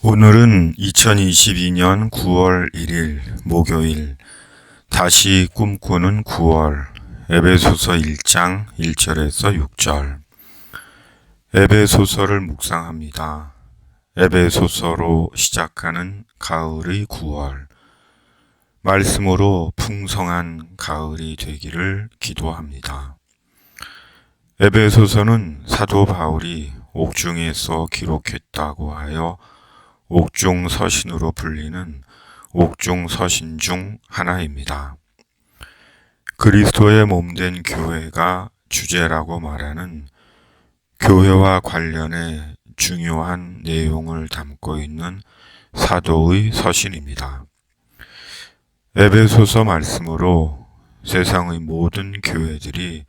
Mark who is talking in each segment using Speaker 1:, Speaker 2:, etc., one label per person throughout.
Speaker 1: 오늘은 2022년 9월 1일 목요일 다시 꿈꾸는 9월 에베소서 1장 1절에서 6절 에베소서를 묵상합니다. 에베소서로 시작하는 가을의 9월 말씀으로 풍성한 가을이 되기를 기도합니다. 에베소서는 사도 바울이 옥중에서 기록했다고 하여 옥중 서신으로 불리는 옥중 서신 중 하나입니다. 그리스도의 몸된 교회가 주제라고 말하는 교회와 관련해 중요한 내용을 담고 있는 사도의 서신입니다. 에베소서 말씀으로 세상의 모든 교회들이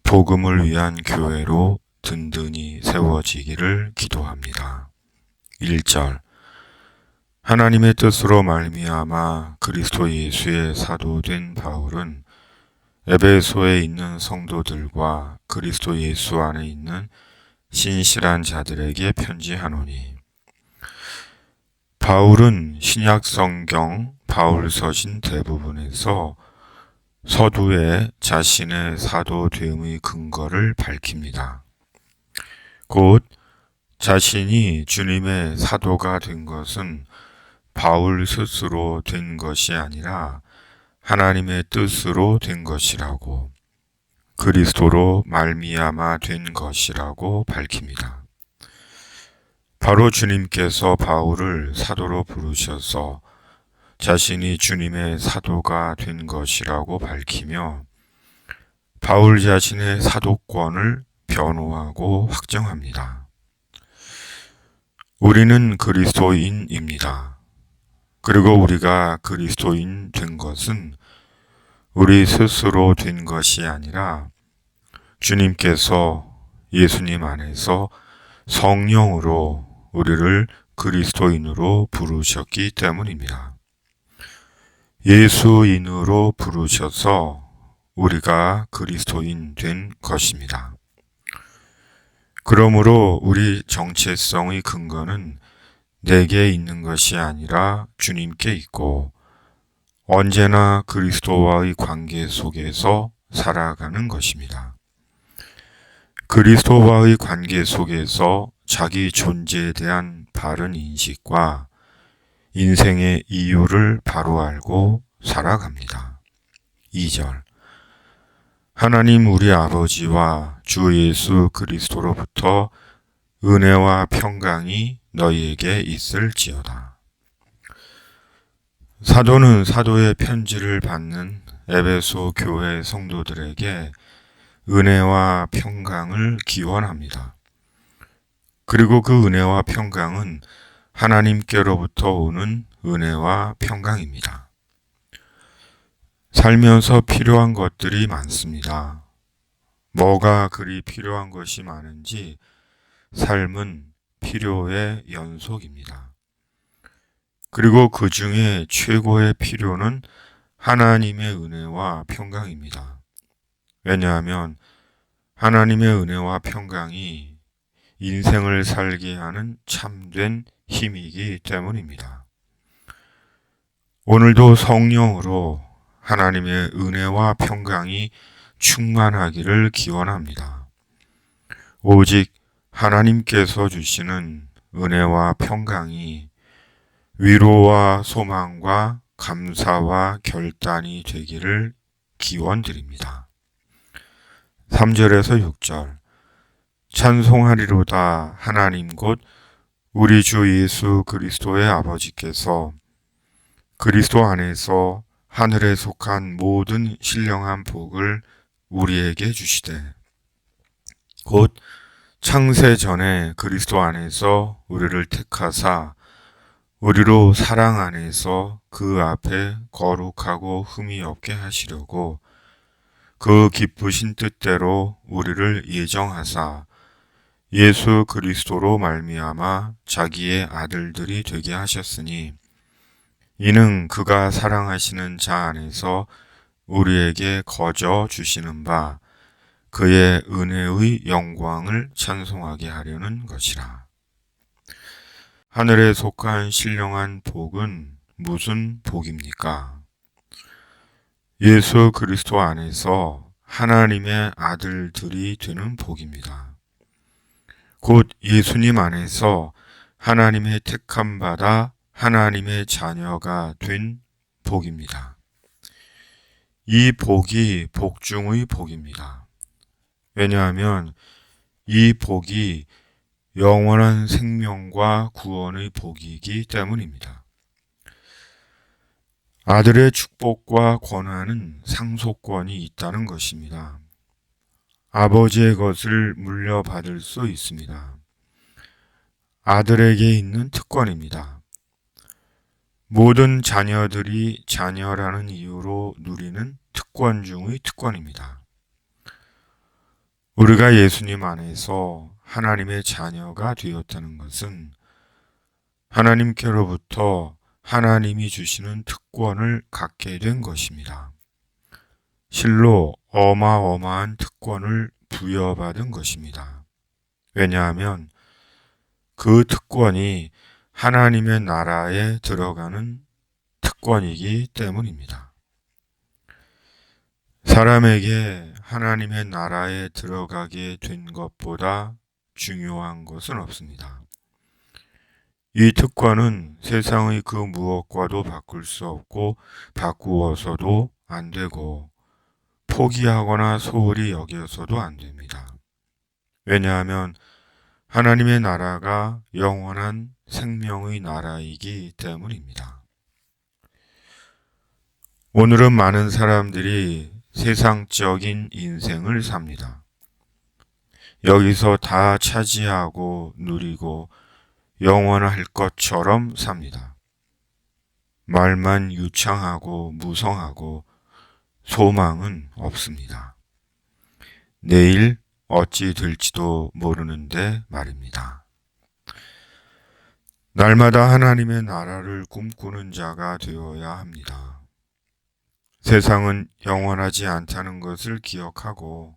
Speaker 1: 복음을 위한 교회로 든든히 세워지기를 기도합니다. 1절 하나님의 뜻으로 말미암아 그리스도 예수의 사도된 바울은 에베소에 있는 성도들과 그리스도 예수 안에 있는 신실한 자들에게 편지하노니. 바울은 신약 성경 바울서신 대부분에서 서두에 자신의 사도됨의 근거를 밝힙니다. 곧 자신이 주님의 사도가 된 것은 바울 스스로 된 것이 아니라 하나님의 뜻으로 된 것이라고, 그리스도로 말미암아 된 것이라고 밝힙니다. 바로 주님께서 바울을 사도로 부르셔서 자신이 주님의 사도가 된 것이라고 밝히며 바울 자신의 사도권을 변호하고 확정합니다. 우리는 그리스도인입니다. 그리고 우리가 그리스도인 된 것은 우리 스스로 된 것이 아니라 주님께서 예수님 안에서 성령으로 우리를 그리스도인으로 부르셨기 때문입니다. 예수인으로 부르셔서 우리가 그리스도인 된 것입니다. 그러므로 우리 정체성의 근거는 내게 있는 것이 아니라 주님께 있고 언제나 그리스도와의 관계 속에서 살아가는 것입니다. 그리스도와의 관계 속에서 자기 존재에 대한 바른 인식과 인생의 이유를 바로 알고 살아갑니다. 2절 하나님 우리 아버지와 주 예수 그리스도로부터 은혜와 평강이 너희에게 있을지어다. 사도는 사도의 편지를 받는 에베소 교회 성도들에게 은혜와 평강을 기원합니다. 그리고 그 은혜와 평강은 하나님께로부터 오는 은혜와 평강입니다. 살면서 필요한 것들이 많습니다. 뭐가 그리 필요한 것이 많은지 삶은 필요의 연속입니다. 그리고 그 중에 최고의 필요는 하나님의 은혜와 평강입니다. 왜냐하면 하나님의 은혜와 평강이 인생을 살게 하는 참된 힘이기 때문입니다. 오늘도 성령으로 하나님의 은혜와 평강이 충만하기를 기원합니다. 오직 하나님께서 주시는 은혜와 평강이 위로와 소망과 감사와 결단이 되기를 기원드립니다. 3절에서 6절 찬송하리로다 하나님 곧 우리 주 예수 그리스도의 아버지께서 그리스도 안에서 하늘에 속한 모든 신령한 복을 우리에게 주시되 곧 창세 전에 그리스도 안에서 우리를 택하사 우리로 사랑 안에서 그 앞에 거룩하고 흠이 없게 하시려고 그 기쁘신 뜻대로 우리를 예정하사 예수 그리스도로 말미암아 자기의 아들들이 되게 하셨으니 이는 그가 사랑하시는 자 안에서 우리에게 거저 주시는 바 그의 은혜의 영광을 찬송하게 하려는 것이라. 하늘에 속한 신령한 복은 무슨 복입니까? 예수 그리스도 안에서 하나님의 아들들이 되는 복입니다. 곧 예수님 안에서 하나님의 택함 받아 하나님의 자녀가 된 복입니다. 이 복이 복 중의 복입니다. 왜냐하면 이 복이 영원한 생명과 구원의 복이기 때문입니다. 아들의 축복과 권한은 상속권이 있다는 것입니다. 아버지의 것을 물려받을 수 있습니다. 아들에게 있는 특권입니다. 모든 자녀들이 자녀라는 이유로 누리는 특권 중의 특권입니다. 우리가 예수님 안에서 하나님의 자녀가 되었다는 것은 하나님께로부터 하나님이 주시는 특권을 갖게 된 것입니다. 실로 어마어마한 특권을 부여받은 것입니다. 왜냐하면 그 특권이 하나님의 나라에 들어가는 특권이기 때문입니다. 사람에게 하나님의 나라에 들어가게 된 것보다 중요한 것은 없습니다. 이 특권은 세상의 그 무엇과도 바꿀 수 없고 바꾸어서도 안 되고 포기하거나 소홀히 여겨서도 안 됩니다. 왜냐하면 하나님의 나라가 영원한 생명의 나라이기 때문입니다. 오늘은 많은 사람들이 세상적인 인생을 삽니다. 여기서 다 차지하고 누리고 영원할 것처럼 삽니다. 말만 유창하고 무성하고 소망은 없습니다. 내일 어찌 될지도 모르는데 말입니다. 날마다 하나님의 나라를 꿈꾸는 자가 되어야 합니다. 세상은 영원하지 않다는 것을 기억하고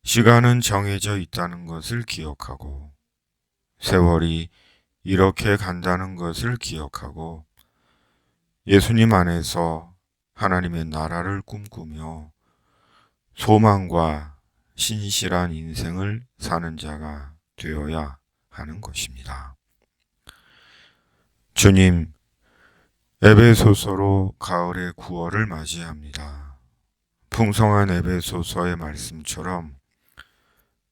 Speaker 1: 시간은 정해져 있다는 것을 기억하고 세월이 이렇게 간다는 것을 기억하고 예수님 안에서 하나님의 나라를 꿈꾸며 소망과 신실한 인생을 사는 자가 되어야 하는 것입니다. 주님, 에베소서로 가을의 9월을 맞이합니다. 풍성한 에베소서의 말씀처럼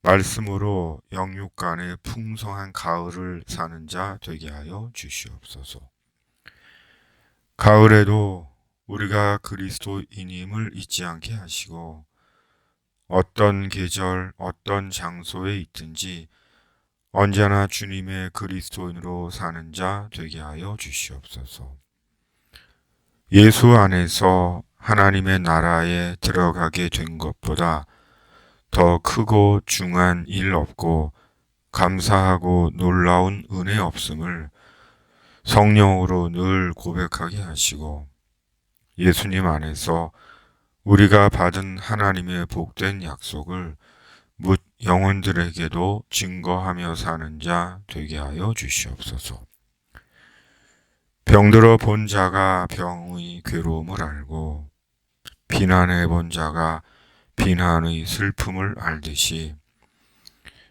Speaker 1: 말씀으로 영육 간의 풍성한 가을을 사는 자 되게 하여 주시옵소서. 가을에도 우리가 그리스도인임을 잊지 않게 하시고 어떤 계절, 어떤 장소에 있든지 언제나 주님의 그리스도인으로 사는 자 되게 하여 주시옵소서. 예수 안에서 하나님의 나라에 들어가게 된 것보다 더 크고 중한 일 없고 감사하고 놀라운 은혜 없음을 성령으로 늘 고백하게 하시고 예수님 안에서 우리가 받은 하나님의 복된 약속을 묻 영혼들에게도 증거하며 사는 자 되게 하여 주시옵소서. 병들어 본 자가 병의 괴로움을 알고 비난해 본 자가 비난의 슬픔을 알듯이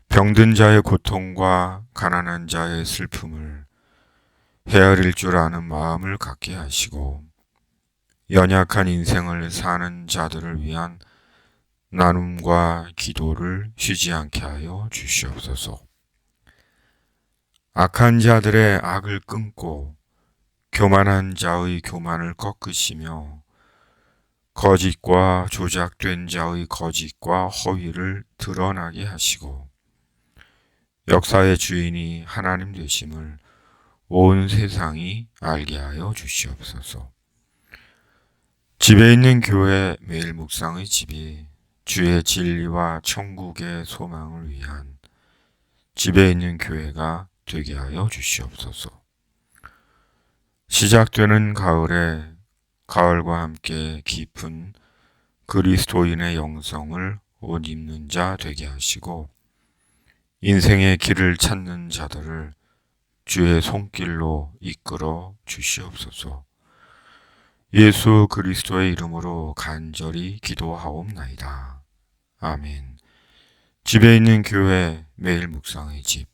Speaker 1: 병든 자의 고통과 가난한 자의 슬픔을 헤아릴 줄 아는 마음을 갖게 하시고 연약한 인생을 사는 자들을 위한 나눔과 기도를 쉬지 않게 하여 주시옵소서. 악한 자들의 악을 끊고 교만한 자의 교만을 꺾으시며 거짓과 조작된 자의 거짓과 허위를 드러나게 하시고 역사의 주인이 하나님 되심을 온 세상이 알게 하여 주시옵소서. 집에 있는 교회 매일 묵상의 집이 주의 진리와 천국의 소망을 위한 집에 있는 교회가 되게 하여 주시옵소서. 시작되는 가을에 가을과 함께 깊은 그리스도인의 영성을 옷 입는 자 되게 하시고 인생의 길을 찾는 자들을 주의 손길로 이끌어 주시옵소서. 예수 그리스도의 이름으로 간절히 기도하옵나이다. 아멘. 집에 있는 교회 매일 묵상의 집